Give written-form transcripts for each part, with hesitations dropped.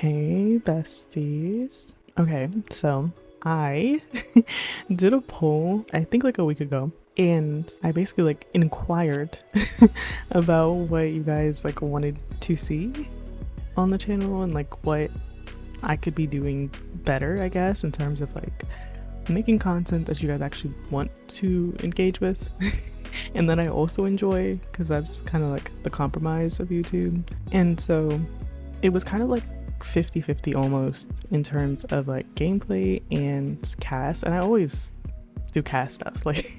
Hey, besties. Okay, so I did a poll, I think like a week ago, and I basically like inquired about what you guys like wanted to see on the channel and like what I could be doing better, I guess, in terms of like making content that you guys actually want to engage with and that I also enjoy, because that's kind of like the compromise of YouTube. And so it was kind of like 50-50 almost in terms of like gameplay and CAS, and I always do CAS stuff. Like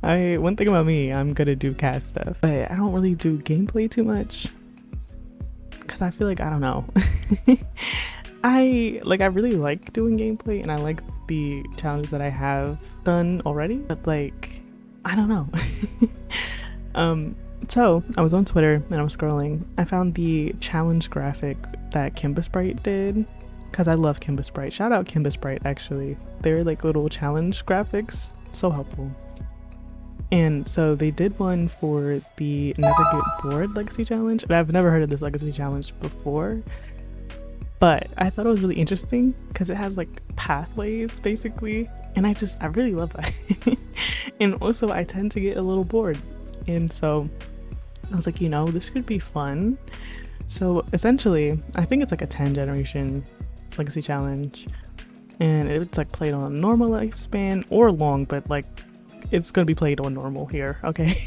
I one thing about me, I'm gonna do CAS stuff, but I don't really do gameplay too much because I feel like I don't know. I really like doing gameplay and I like the challenges that I have done already, but like I don't know. So I was on Twitter and I was scrolling. I found the challenge graphic that Kimba Sprite did, because I love Kimba Sprite. Shout out Kimba Sprite, actually. They're like little challenge graphics, so helpful. And so they did one for the Never Get Bored Legacy Challenge. And I've never heard of this Legacy Challenge before, but I thought it was really interesting because it has like pathways basically, and I really love that. And also I tend to get a little bored, and so I was like, this could be fun. So essentially, I think it's like a 10 generation legacy challenge, and it's like played on normal lifespan or long, but like it's gonna be played on normal here, okay?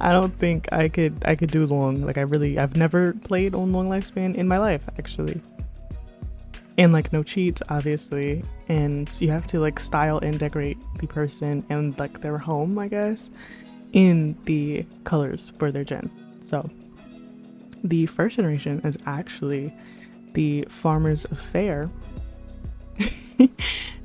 I don't think I could do long. Like I've never played on long lifespan in my life, actually. And like no cheats, obviously, and you have to like style and decorate the person and like their home, I guess, in the colors for their gen. So the first generation is actually the Farmer's Affair.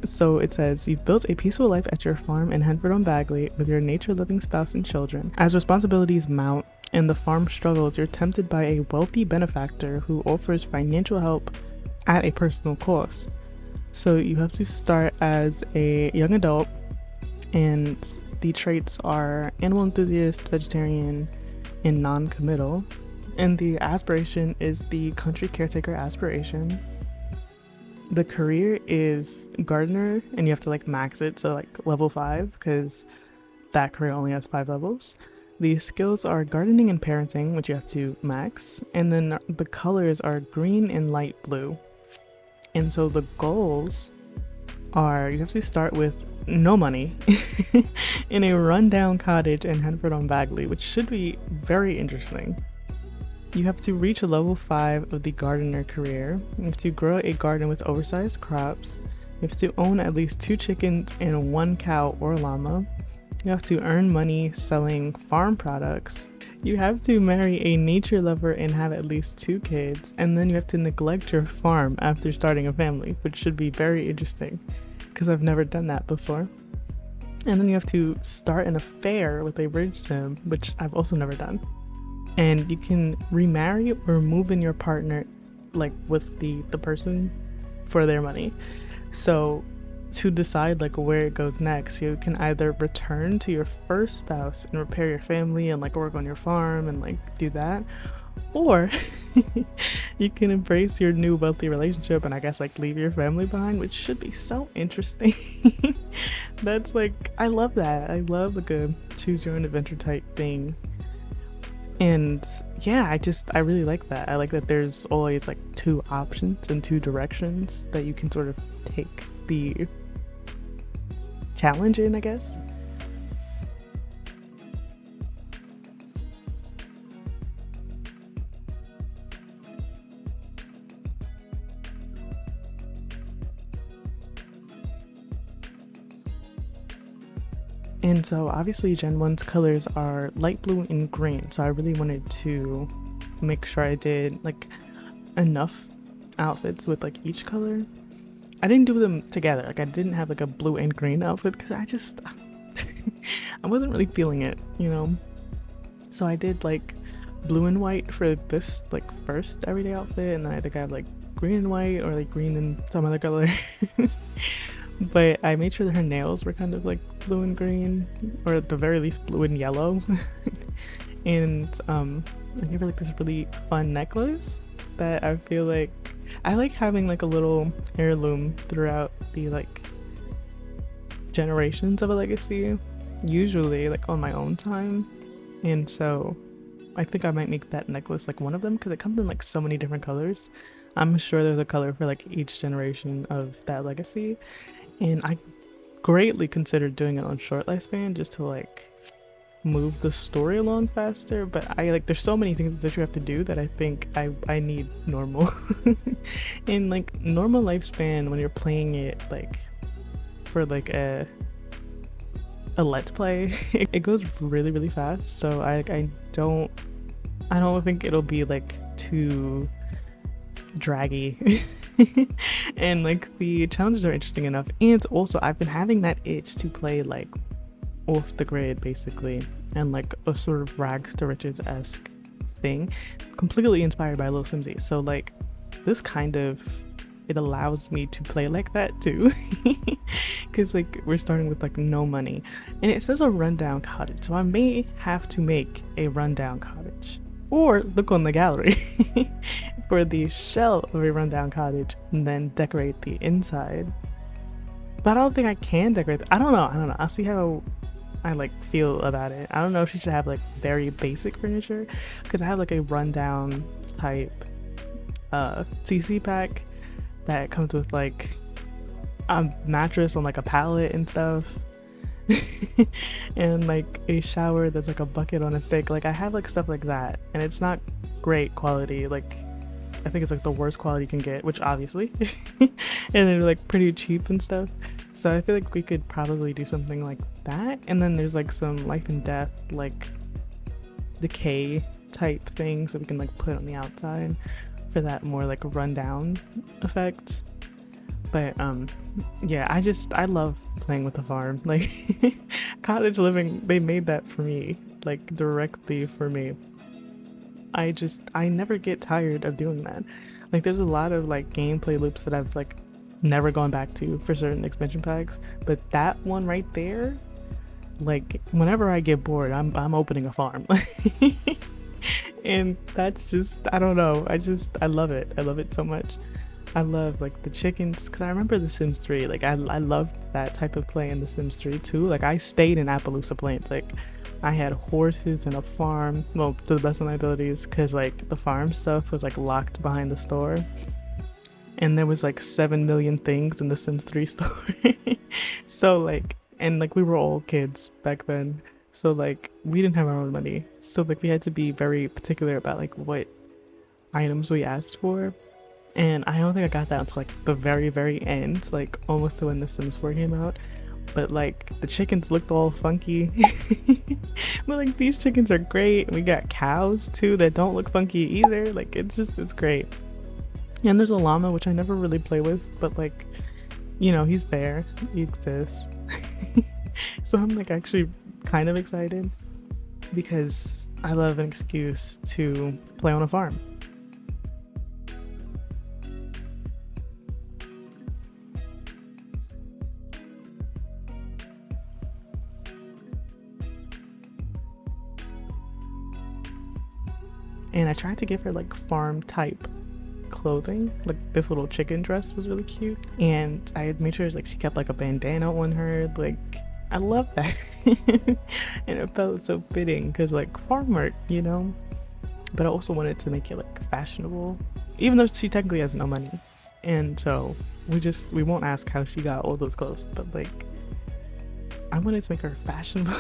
So it says, you've built a peaceful life at your farm in Henford-on-Bagley with your nature-loving spouse and children. As responsibilities mount and the farm struggles, you're tempted by a wealthy benefactor who offers financial help at a personal cost. So you have to start as a young adult, and the traits are animal enthusiast, vegetarian, and non-committal. And the aspiration is the country caretaker aspiration. The career is gardener, and you have to like max it, so like level 5, because that career only has 5 levels. The skills are gardening and parenting, which you have to max, and then the colors are green and light blue. And so the goals are, you have to start with no money in a rundown cottage in Henford-on-Bagley, which should be very interesting. You have to reach level 5 of the gardener career. You have to grow a garden with oversized crops. You have to own at least 2 chickens and 1 cow or llama. You have to earn money selling farm products. You have to marry a nature lover and have at least 2 kids. And then you have to neglect your farm after starting a family, which should be very interesting because I've never done that before. And then you have to start an affair with a bridge sim, which I've also never done. And you can remarry or move in your partner, like with the person, for their money. So to decide like where it goes next, you can either return to your first spouse and repair your family and like work on your farm and like do that, or you can embrace your new wealthy relationship and I guess like leave your family behind, which should be so interesting. That's like, I love that. I love like a choose your own adventure type thing. And yeah, I really like that. I like that there's always like 2 options and 2 directions that you can sort of take the challenge in, I guess. And so obviously Gen 1's colors are light blue and green, so I really wanted to make sure I did like enough outfits with like each color. I didn't do them together, like I didn't have like a blue and green outfit because I wasn't really feeling it, So I did like blue and white for this like first everyday outfit, and then I think I have like green and white or like green and some other color. But I made sure that her nails were kind of like blue and green, or at the very least blue and yellow. And I gave her like this really fun necklace that I feel like I like having like a little heirloom throughout the like generations of a legacy, usually like on my own time. And so I think I might make that necklace like one of them because it comes in like so many different colors. I'm sure there's a color for like each generation of that legacy. And I greatly considered doing it on short lifespan just to like move the story along faster, but I like there's so many things that you have to do that I think I need normal. In like normal lifespan when you're playing it like for like a let's play, it goes really fast, so I don't think it'll be like too draggy. And like the challenges are interesting enough, and also I've been having that itch to play like off the grid basically, and like a sort of rags to riches-esque thing, completely inspired by Little Simsy. So like this kind of, it allows me to play like that too. Because like we're starting with like no money, and it says a rundown cottage, so I may have to make a rundown cottage or look on the gallery for the shell of a rundown cottage and then decorate the inside. But I don't think I can decorate I don't know, I'll see how I like feel about it. I don't know if she should have like very basic furniture, because I have like a rundown type CC pack that comes with like a mattress on like a pallet and stuff. And like a shower that's like a bucket on a stick. Like I have like stuff like that, and it's not great quality. Like I think it's like the worst quality you can get, which obviously and they're like pretty cheap and stuff. So I feel like we could probably do something like that. And then there's like some life and death like decay type thing, so we can like put on the outside for that more like rundown effect. But yeah, I love playing with the farm. Like cottage living, they made that for me, like directly for me. I never get tired of doing that. Like there's a lot of like gameplay loops that I've like never gone back to for certain expansion packs, but that one right there, like whenever I get bored, I'm opening a farm. And that's just, I don't know, I love it. I love it so much. I love like the chickens, because I remember The Sims 3, like I loved that type of play in The Sims 3 too. Like I stayed in Appaloosa Plains, like I had horses and a farm, well, to the best of my abilities, because like the farm stuff was like locked behind the store, and there was like 7 million things in the Sims 3 store. So like, and like we were all kids back then, so like we didn't have our own money, so like we had to be very particular about like what items we asked for. And I don't think I got that until like the very end, like almost to when The Sims 4 came out. But like the chickens looked all funky. But like these chickens are great. We got cows too that don't look funky either. Like it's great. And there's a llama, which I never really play with, but like, you know, he's there, he exists. So I'm like actually kind of excited, because I love an excuse to play on a farm. And I tried to give her like farm type clothing. Like this little chicken dress was really cute, and I had made sure like she kept like a bandana on her. Like I love that. And it felt so fitting because like farm work, you know. But I also wanted to make it like fashionable, even though she technically has no money. And so we won't ask how she got all those clothes, but like I wanted to make her fashionable.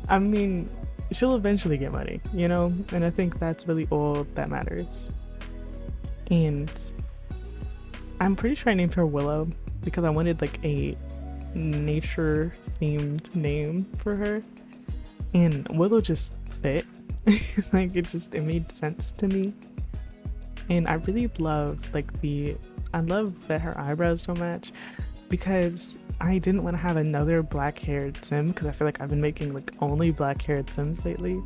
I mean, she'll eventually get money, you know? And I think that's really all that matters. And I'm pretty sure I named her Willow because I wanted like a nature themed name for her. And Willow just fit. Like it made sense to me. And I really love I love that her eyebrows don't match, because I didn't want to have another black-haired sim, because I feel like I've been making like only black-haired sims lately,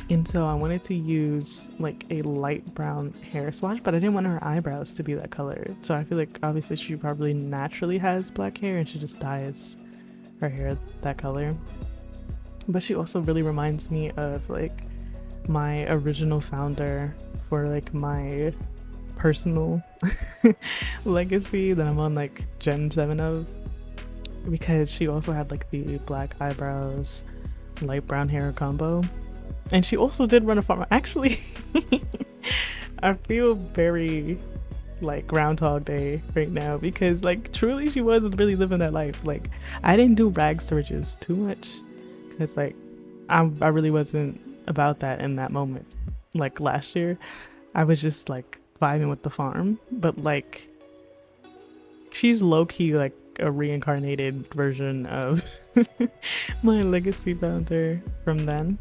and so I wanted to use like a light brown hair swatch, but I didn't want her eyebrows to be that color. So I feel like obviously she probably naturally has black hair and she just dyes her hair that color. But she also really reminds me of like my original founder for like my personal legacy that I'm on like Gen 7 of, because she also had like the black eyebrows, light brown hair combo. And she also did run a farm. Actually, I feel very like Groundhog Day right now, because like truly she was really living that life. Like I didn't do rags to riches too much because like I really wasn't about that in that moment. Like last year, I was just like vibing with the farm, but like she's low key like a reincarnated version of my legacy founder from then.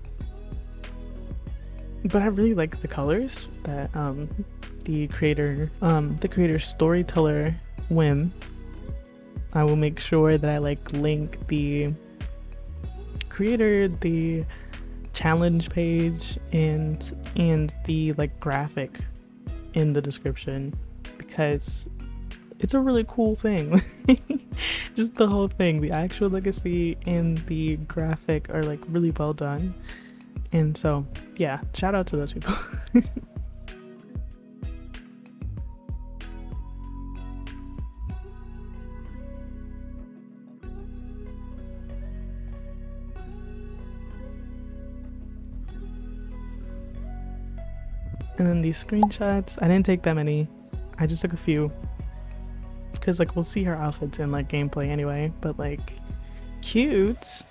But I really like the colors that the creator storyteller Whim. I will make sure that I like link the creator, the challenge page, and the like graphic in the description, because it's a really cool thing. Just the whole thing, the actual legacy and the graphic are like really well done. And so yeah, shout out to those people. And then these screenshots, I didn't take that many, I just took a few, because like we'll see her outfits in like gameplay anyway, but like cute.